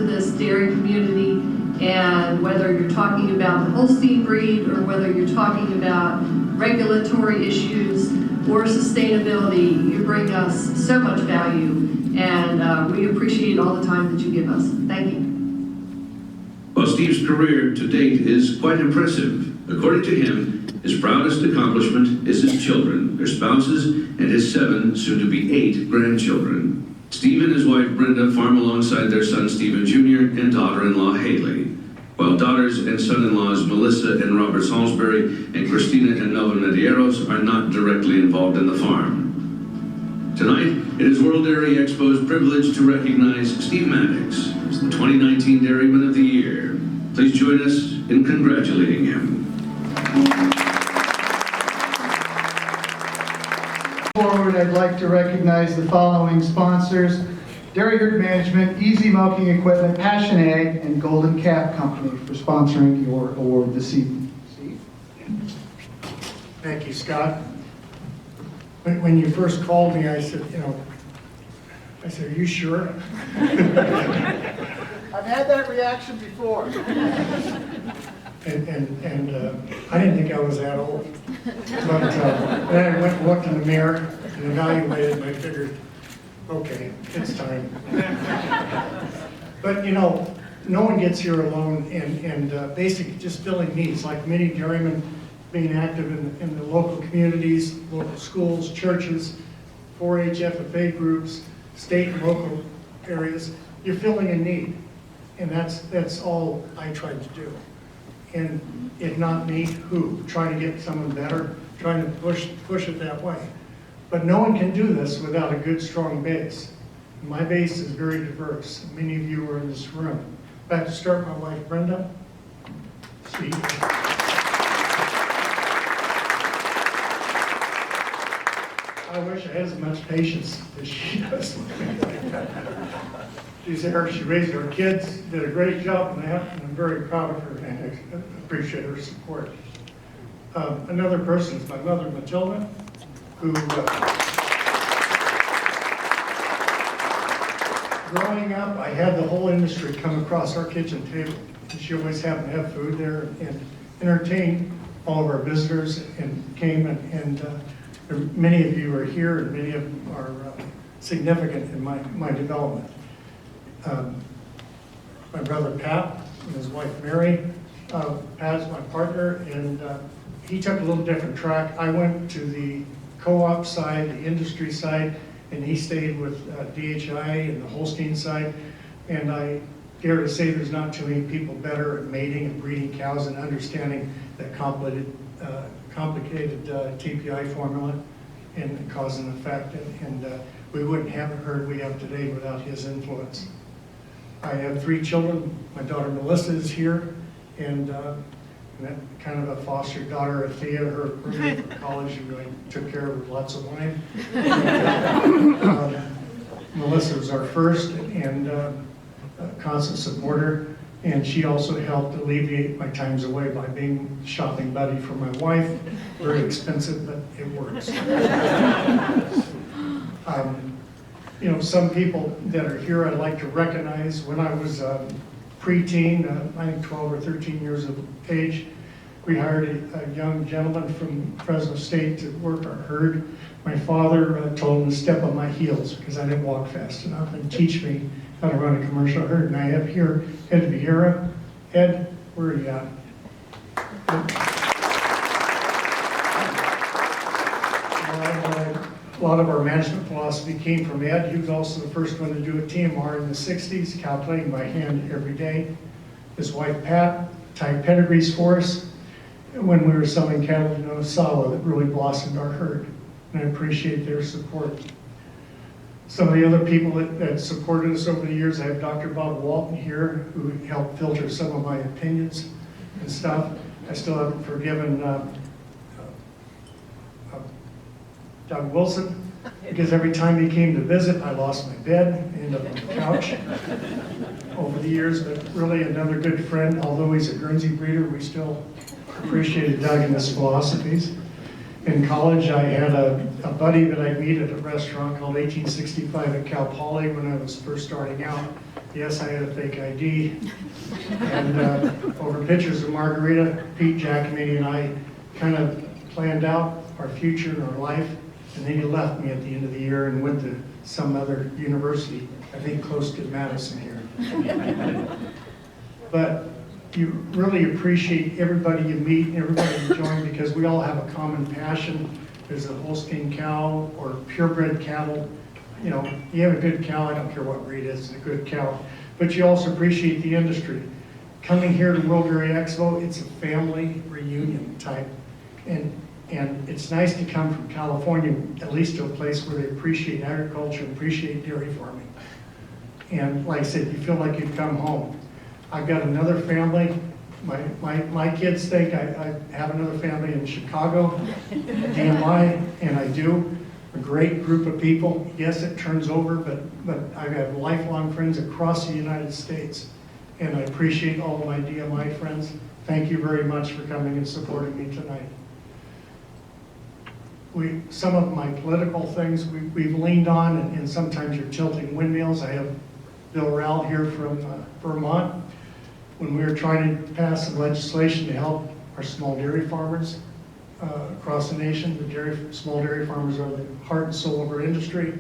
this dairy community, and whether you're talking about the Holstein breed or whether you're talking about regulatory issues or sustainability, you bring us so much value, and we appreciate all the time that you give us. Thank you.
While Steve's career to date is quite impressive, according to him, his proudest accomplishment is his children, their spouses, and his 7, soon to be 8, grandchildren. Steve and his wife Brenda farm alongside their son Stephen Jr. and daughter-in-law Haley, while daughters and son-in-laws Melissa and Robert Salisbury and Christina and Melvin Medeiros are not directly involved in the farm. Tonight, it is World Dairy Expo's privilege to recognize Steve Maddox as the 2019 Dairyman of the Year. Please join us in congratulating him.
Forward, I'd like to recognize the following sponsors: Dairy Herd Management, Easy Milking Equipment, Passion Ag, and Golden Calf Company for sponsoring your award this evening. Steve?
Thank you, Scott. When you first called me, I said, are you sure?
I've had that reaction before.
And I didn't think I was that old. But then I went and looked in the mirror and evaluated, and I figured, okay, it's time. But no one gets here alone, and basically just filling needs, like many dairymen being active in the local communities, local schools, churches, 4-H FFA groups, state and local areas. You're filling a need, and that's all I tried to do. And if not me, who? Trying to get someone better, trying to push it that way. But no one can do this without a good, strong base. My base is very diverse. Many of you are in this room. In fact, to start, my wife, Brenda. She, I wish I had as much patience as she does. She's there, she raised our kids, did a great job on that, and I'm very proud of her and I appreciate her support. Another person is my mother, Matilda, who, growing up, I had the whole industry come across our kitchen table. And she always happened to have food there and entertained all of our visitors and came and many of you are here and many of them are significant in my development. My brother Pat and his wife Mary,
Pat's my partner, and he took a little different track. I went to the co-op side, the industry side, and he stayed with DHI and the Holstein side. And I dare to say there's not too many people better at mating and breeding cows and understanding that complicated TPI formula and cause and effect. And we wouldn't have the herd we have today without his influence. I have 3 children. My daughter Melissa is here, and kind of a foster daughter, Thea, her roommate from college, who I took care of with lots of wine. Melissa was our first and a constant supporter, and she also helped alleviate my times away by being shopping buddy for my wife. Very expensive, but it works. You know, some people that are here I'd like to recognize. When I was preteen, I think 12 or 13 years of age, we hired a young gentleman from Fresno State to work our herd. My father told him to step on my heels because I didn't walk fast enough and teach me how to run a commercial herd. And I have here Ed Vieira. Ed, where are you at? A lot of our management philosophy came from Ed. He was also the first one to do a TMR in the 60s, calculating by hand every day. His wife, Pat, tied pedigrees for us when we were selling cattle in Osawa that really blossomed our herd. And I appreciate their support. Some of the other people that supported us over the years, I have Dr. Bob Walton here, who helped filter some of my opinions and stuff. I still haven't forgiven Doug Wilson, because every time he came to visit, I lost my bed, ended up on the couch over the years. But really another good friend, although he's a Guernsey breeder, we still appreciated Doug and his philosophies. In college, I had a buddy that I'd meet at a restaurant called 1865 at Cal Poly when I was first starting out. Yes, I had a fake ID. And over pictures of margarita, Pete Giacomini and I kind of planned out our future and our life. And then he left me at the end of the year and went to some other university, I think close to Madison here. But you really appreciate everybody you meet and everybody you join, because we all have a common passion. There's a Holstein cow or purebred cattle. You know, you have a good cow, I don't care what breed it is, it's a good cow. But you also appreciate the industry. Coming here to World Dairy Expo, it's a family reunion type. And it's nice to come from California, at least to a place where they appreciate agriculture, appreciate dairy farming. And like I said, you feel like you've come home. I've got another family. My kids think I have another family in Chicago, DMI, and I do. A great group of people. Yes, it turns over, but I have lifelong friends across the United States. And I appreciate all of my DMI friends. Thank you very much for coming and supporting me tonight. Some of my political things we've leaned on, and sometimes you're tilting windmills. I have Bill Rowell here from Vermont. When we were trying to pass some legislation to help our small dairy farmers across the nation, small dairy farmers are the heart and soul of our industry.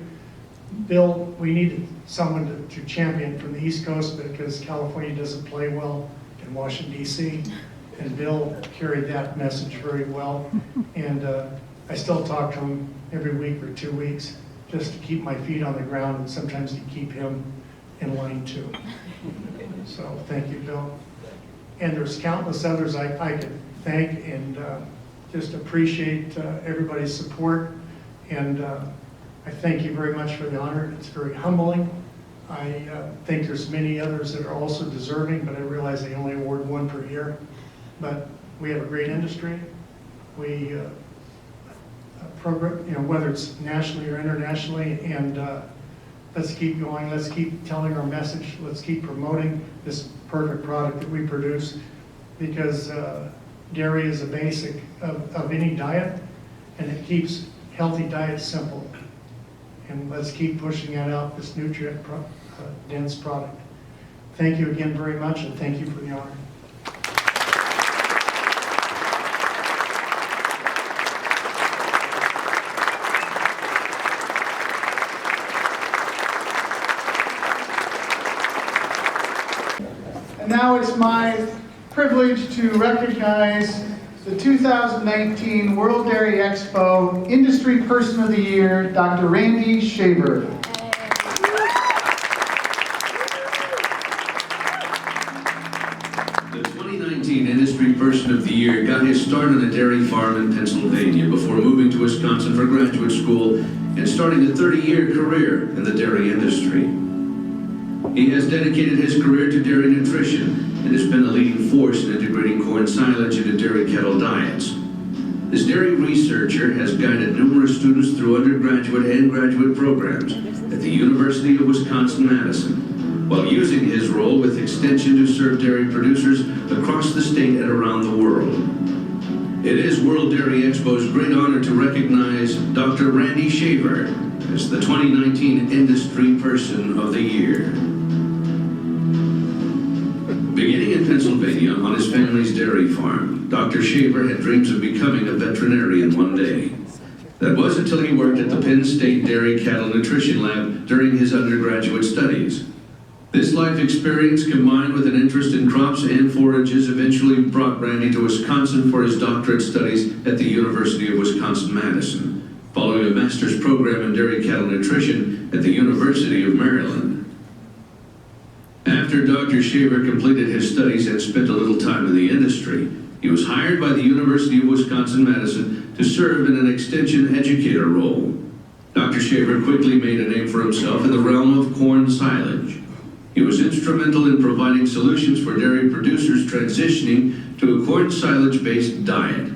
Bill, we needed someone to champion from the East Coast because California doesn't play well in Washington, D.C. And Bill carried that message very well. And I still talk to him every week or 2 weeks just to keep my feet on the ground and sometimes to keep him in line too. So thank you, Bill. And there's countless others I could thank and just appreciate everybody's support. And I thank you very much for the honor. It's very humbling. I think there's many others that are also deserving, but I realize they only award one per year. But we have a great industry. We program, you know, whether it's nationally or internationally, and let's keep going. Let's keep telling our message. Let's keep promoting this perfect product that we produce, because dairy is a basic of any diet, and it keeps healthy diets simple. And let's keep pushing that out, this nutrient dense product. Thank you again very much, and thank you for the honor.
And now it's my privileged to recognize the 2019 World Dairy Expo Industry Person of the Year, Dr. Randy Shaver.
The 2019 Industry Person of the Year got his start on a dairy farm in Pennsylvania before moving to Wisconsin for graduate school and starting a 30-year career in the dairy industry. He has dedicated his career to dairy nutrition and has been a leading force in integrating corn silage into dairy cattle diets. This dairy researcher has guided numerous students through undergraduate and graduate programs at the University of Wisconsin-Madison, while using his role with Extension to serve dairy producers across the state and around the world. It is World Dairy Expo's great honor to recognize Dr. Randy Shaver as the 2019 Industry Person of the Year. Beginning in Pennsylvania on his family's dairy farm, Dr. Shaver had dreams of becoming a veterinarian one day. That was until he worked at the Penn State Dairy Cattle Nutrition Lab during his undergraduate studies. This life experience, combined with an interest in crops and forages, eventually brought Randy to Wisconsin for his doctorate studies at the University of Wisconsin-Madison, following a master's program in dairy cattle nutrition at the University of Maryland. After Dr. Shaver completed his studies and spent a little time in the industry, he was hired by the University of Wisconsin-Madison to serve in an extension educator role. Dr. Shaver quickly made a name for himself in the realm of corn silage. He was instrumental in providing solutions for dairy producers transitioning to a corn silage-based diet.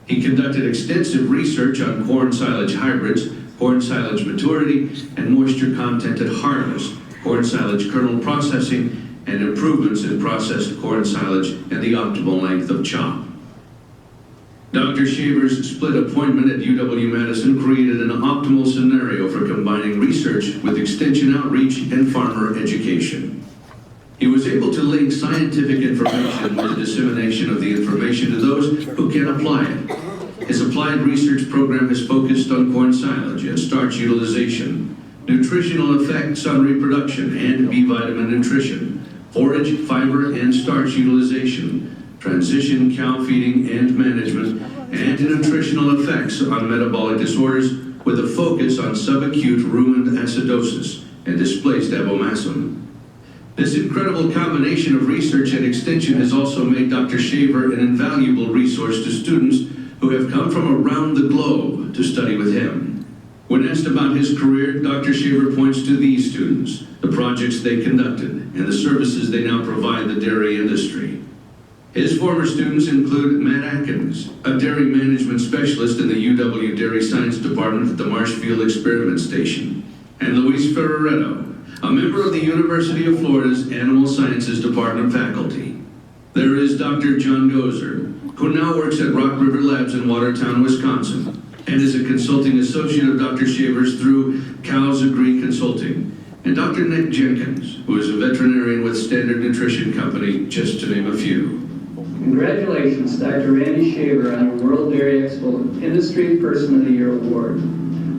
He conducted extensive research on corn silage hybrids, corn silage maturity, and moisture content at harvest, corn silage kernel processing, and improvements in processed corn silage and the optimal length of chop. Dr. Shaver's split appointment at UW-Madison created an optimal scenario for combining research with extension outreach and farmer education. He was able to link scientific information with the dissemination of the information to those who can apply it. His applied research program has focused on corn silage and starch utilization, nutritional effects on reproduction and B vitamin nutrition, forage, fiber, and starch utilization, transition cow feeding and management, and nutritional effects on metabolic disorders with a focus on subacute ruminant acidosis and displaced abomasum. This incredible combination of research and extension has also made Dr. Shaver an invaluable resource to students who have come from around the globe to study with him. When asked about his career, Dr. Shaver points to these students, the projects they conducted, and the services they now provide the dairy industry. His former students include Matt Atkins, a dairy management specialist in the UW Dairy Science Department at the Marshfield Experiment Station, and Luis Ferreretto, a member of the University of Florida's Animal Sciences Department faculty. There is Dr. John Gozer, who now works at Rock River Labs in Watertown, Wisconsin, and is a consulting associate of Dr. Shaver's through Cows Agree Consulting, and Dr. Nick Jenkins, who is a veterinarian with Standard Nutrition Company, just to name a few.
Congratulations, Dr. Randy Shaver, on your World Dairy Expo Industry Person of the Year Award.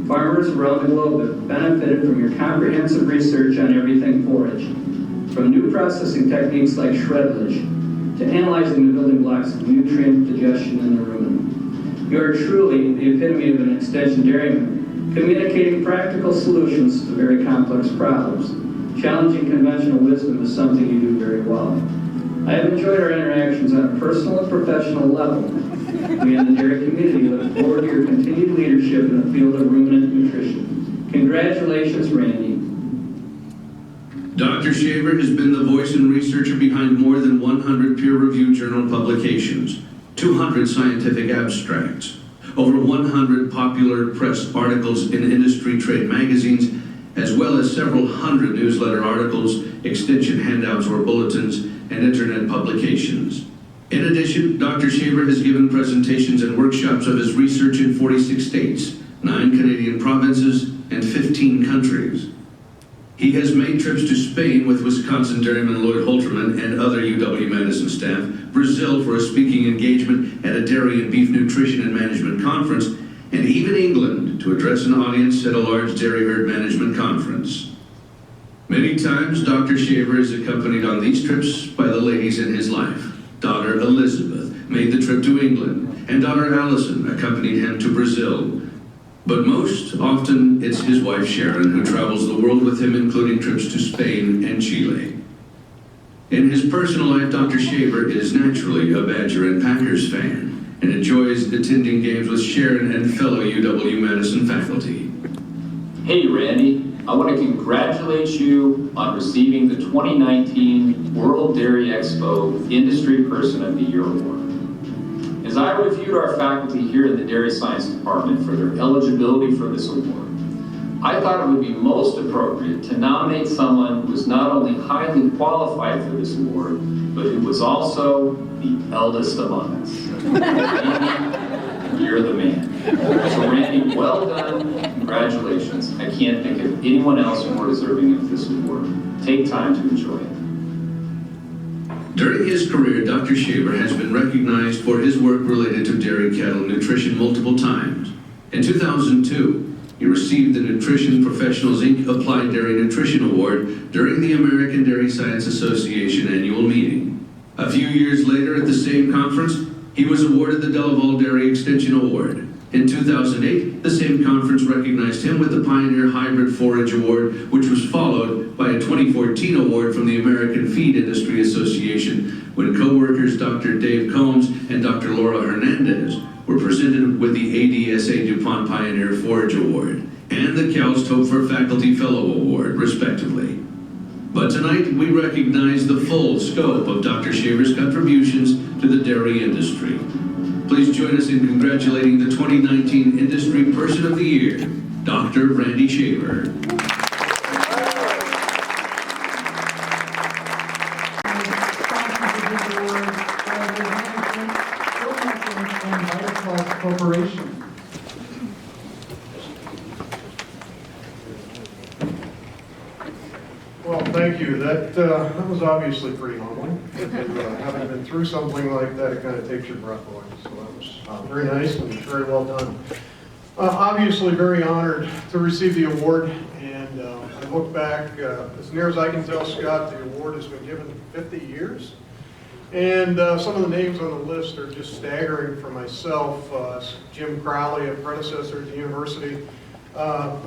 Farmers around the globe have benefited from your comprehensive research on everything forage, from new processing techniques like shreddage to analyzing the building blocks of nutrient digestion in the rumen. You are truly the epitome of an extension dairyman, communicating practical solutions to very complex problems. Challenging conventional wisdom is something you do very well. I have enjoyed our interactions on a personal and professional level. We in the dairy community look forward to your continued leadership in the field of ruminant nutrition. Congratulations, Randy.
Dr. Shaver has been the voice and researcher behind more than 100 peer-reviewed journal publications, 200 scientific abstracts, over 100 popular press articles in industry trade magazines, as well as several hundred newsletter articles, extension handouts or bulletins, and internet publications. In addition, Dr. Shaver has given presentations and workshops of his research in 46 states, 9 Canadian provinces, and 15 countries. He has made trips to Spain with Wisconsin dairyman Lloyd Holterman and other UW-Madison staff, Brazil for a speaking engagement at a dairy and beef nutrition and management conference, and even England to address an audience at a large dairy herd management conference. Many times, Dr. Shaver is accompanied on these trips by the ladies in his life. Daughter Elizabeth made the trip to England, and daughter Allison accompanied him to Brazil. But most often, it's his wife Sharon who travels the world with him, including trips to Spain and Chile. In his personal life, Dr. Shaver is naturally a Badger and Packers fan and enjoys attending games with Sharon and fellow UW-Madison faculty.
Hey Randy, I want to congratulate you on receiving the 2019 World Dairy Expo Industry Person of the Year Award. As I reviewed our faculty here in the Dairy Science Department for their eligibility for this award, I thought it would be most appropriate to nominate someone who is not only highly qualified for this award, but who was also the eldest among us. Randy, you're the man. So Randy, well done, congratulations. I can't think of anyone else more deserving of this award. Take time to enjoy it.
During his career, Dr. Shaver has been recognized for his work related to dairy cattle nutrition multiple times. In 2002, he received the Nutrition Professionals Inc. Applied Dairy Nutrition Award during the American Dairy Science Association annual meeting. A few years later at the same conference, he was awarded the Delaval Dairy Extension Award. In 2008, the same conference recognized him with the Pioneer Hybrid Forage Award, which was followed by a 2014 award from the American Feed Industry Association when co-workers Dr. Dave Combs and Dr. Laura Hernandez were presented with the ADSA DuPont Pioneer Forage Award and the Cal's Topfer Faculty Fellow Award, respectively. But tonight, we recognize the full scope of Dr. Shaver's contributions to the dairy industry. Please join us in congratulating the 2019 Industry Person of the Year, Dr. Randy Shaver.
Corporation.
Well, thank you. That was obviously pretty humbling. Having been through something like that, it kind of takes your breath away. So that was very nice and very well done. Obviously very honored to receive the award. And I look back, as near as I can tell, Scott, the award has been given 50 years. And some of the names on the list are just staggering for myself. Jim Crowley, a predecessor at the university.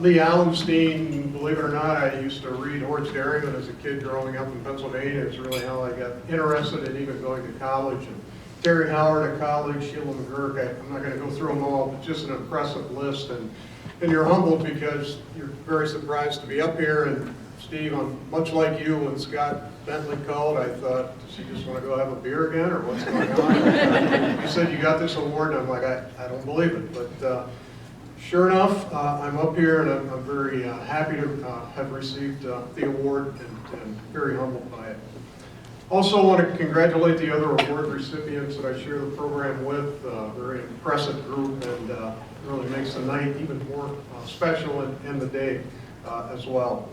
Lee Allenstein, believe it or not, I used to read Horace Dairyman as a kid growing up in Pennsylvania. It's really how I got interested in even going to college. And Terry Howard at college, Sheila McGurk, I'm not going to go through them all, but just an impressive list. And you're humbled because you're very surprised to be up here. And Steve, I'm much like you when Scott Bentley called. I thought, does he just want to go have a beer again, or what's going on? You said you got this award, and I'm like, I don't believe it. But sure enough, I'm up here, and I'm very happy to have received the award and very humbled by it. Also want to congratulate the other award recipients that I share the program with. Very impressive group, and really makes the night even more special and the day as well.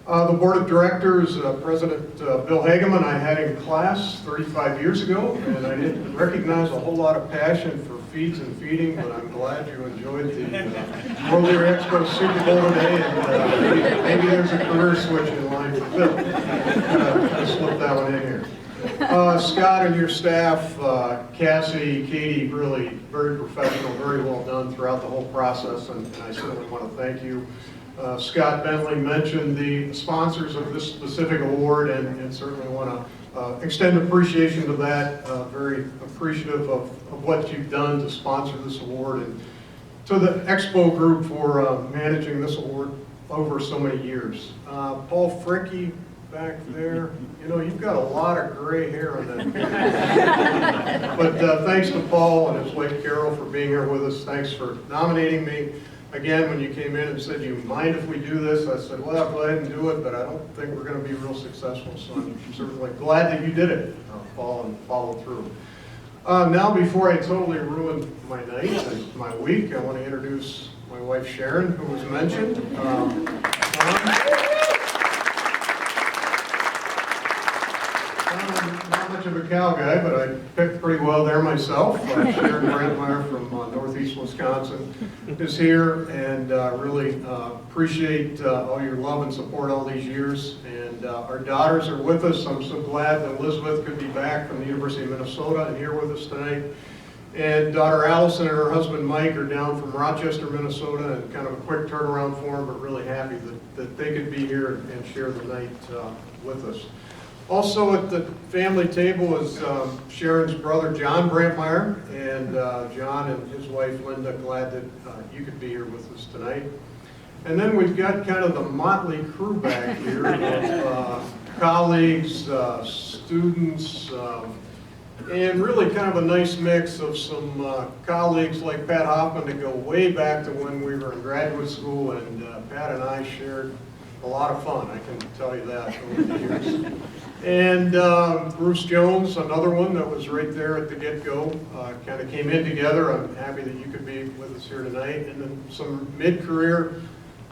The board of directors, President Bill Hageman, I had in class 35 years ago, and I didn't recognize a whole lot of passion for feeds and feeding, but I'm glad you enjoyed the World Dairy Expo Super Bowl today, and maybe there's a career switch in line for Bill. I'll slip that one in here. Scott and your staff, Cassie, Katie, really very professional, very well done throughout the whole process, and I certainly want to thank you. Scott Bentley mentioned the sponsors of this specific award, and certainly want to extend appreciation to that. Very appreciative of what you've done to sponsor this award, and to the Expo group for managing this award over so many years. Paul Fricke back there, you know, you've got a lot of gray hair on that beard. But thanks to Paul and his wife Carol for being here with us. Thanks for nominating me. Again, when you came in and said, you mind if we do this? I said, well, go ahead and do it, but I don't think we're going to be real successful, so I'm certainly glad that you did it, Paul, and followed through. Now, before I totally ruin my night and my week, I want to introduce my wife Sharon, who was mentioned.
much of a cow guy, but I picked pretty well there myself. Sharon Brandmeier from Northeast Wisconsin is here, and really appreciate all your love and support all these years. And our daughters are with us. I'm so glad that Elizabeth could be back from the University of Minnesota and here with us tonight. And daughter Allison and her husband Mike are down from Rochester, Minnesota, and kind of a quick turnaround for them, but really happy that they could be here and share the night with us. Also at the family table is Sharon's brother John Brandmeier, and John and his wife Linda, glad that you could be here with us tonight. And then we've got kind of the motley crew back here of colleagues, students, and really kind of a nice mix of some colleagues like Pat Hoffman that go way back to when we were in graduate school, and Pat and I shared a lot of fun, I can tell you that, over the years. And Bruce Jones, another one that was right there at the get-go, kind of came in together. I'm happy that you could be with us here tonight. And then some mid-career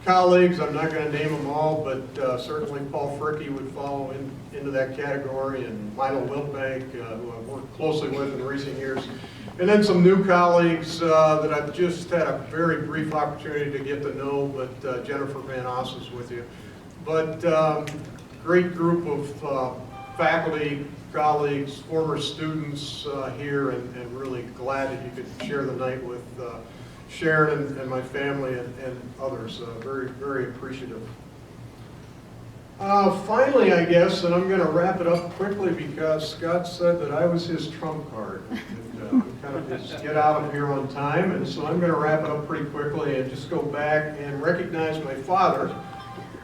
colleagues, I'm not going to name them all, but certainly Paul Fricke would follow into that category, and Milo Wiltbank, who I've worked closely with in recent years. And then some new colleagues that I've just had a very brief opportunity to get to know, but Jennifer Van Oss is with you. But great group of faculty, colleagues, former students here, and really glad that you could share the night with Sharon and my family and others. Very, very appreciative. Finally, I guess, and I'm going to wrap it up quickly because Scott said that I was his trump card. And, kind of his get out of here on time, and so I'm going to wrap it up pretty quickly and just go back and recognize my father,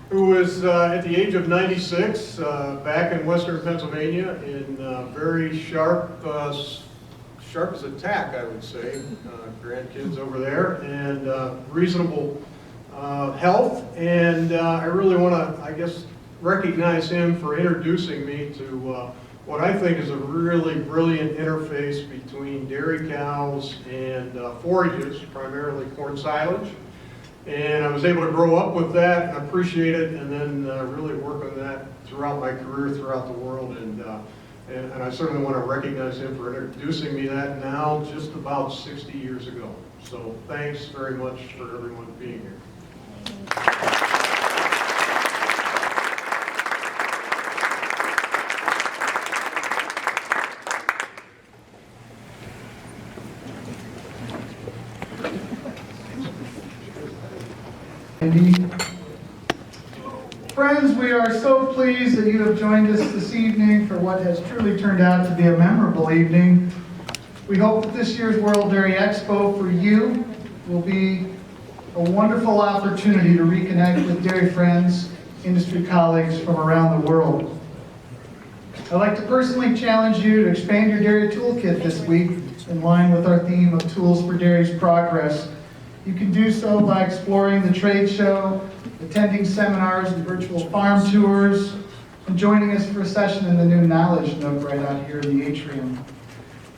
who was at the age of 96, back in Western Pennsylvania, in very sharp as a tack, I would say, grandkids over there, and reasonable health. And I really want to, I guess, recognize him for introducing me to what I think is a really brilliant interface between dairy cows and forages, primarily corn silage. And I was able to grow up with that and appreciate it, and then really work on that throughout my career throughout the world. And I certainly want to recognize him for introducing me that now just about 60 years ago. So thanks very much for everyone being here.
Friends, we are so pleased that you have joined us this evening for what has truly turned out to be a memorable evening. We hope that this year's World Dairy Expo for you will be a wonderful opportunity to reconnect with dairy friends, industry colleagues from around the world. I'd like to personally challenge you to expand your dairy toolkit this week in line with our theme of Tools for Dairy's Progress. You can do so by exploring the trade show, attending seminars and virtual farm tours, and joining us for a session in the new Knowledge Nook right out here in the atrium.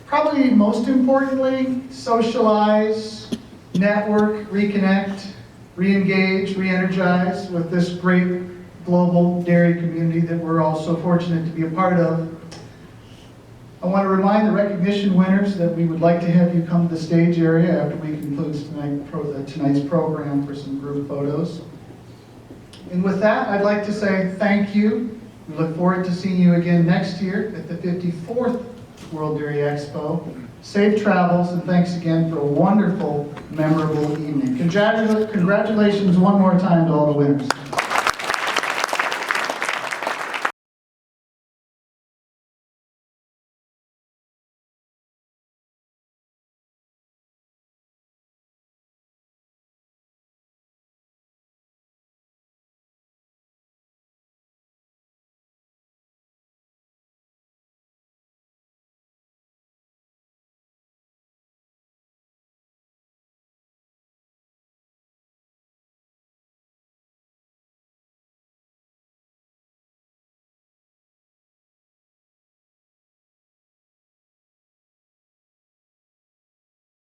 Probably most importantly, socialize, network, reconnect, re-engage, re-energize with this great global dairy community that we're all so fortunate to be a part of. I want to remind the recognition winners that we would like to have you come to the stage area after we conclude tonight's program for some group photos. And with that, I'd like to say thank you. We look forward to seeing you again next year at the 54th World Dairy Expo. Safe travels, and thanks again for a wonderful, memorable evening. Congratulations one more time to all the winners.